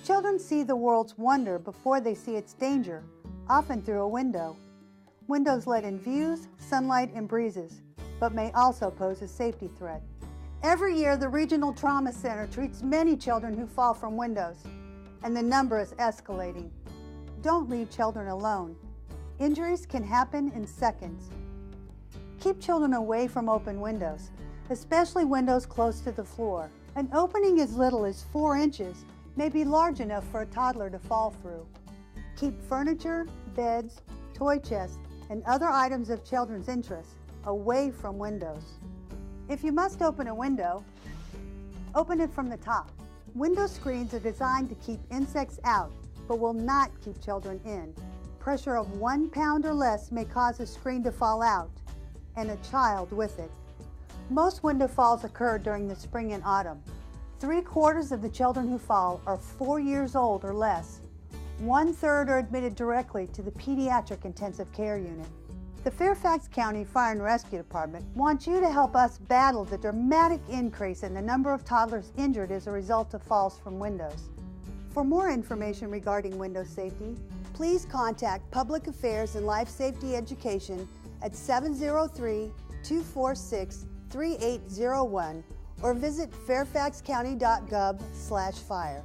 Children see the world's wonder before they see its danger, often through a window. Windows let in views, sunlight, and breezes, but may also pose a safety threat. Every year, the Regional Trauma Center treats many children who fall from windows, and the number is escalating. Don't leave children alone. Injuries can happen in seconds. Keep children away from open windows, especially windows close to the floor. An opening as little as 4 inches may be large enough for a toddler to fall through. Keep furniture, beds, toy chests, and other items of children's interest away from windows. If you must open a window, open it from the top. Window screens are designed to keep insects out, but will not keep children in. Pressure of 1 pound or less may cause a screen to fall out, and a child with it. Most window falls occur during the spring and autumn. 3/4 of the children who fall are 4 years old or less. 1/3 are admitted directly to the Pediatric Intensive Care Unit. The Fairfax County Fire and Rescue Department wants you to help us battle the dramatic increase in the number of toddlers injured as a result of falls from windows. For more information regarding window safety, please contact Public Affairs and Life Safety Education at 703-246-3801 or visit fairfaxcounty.gov/fire.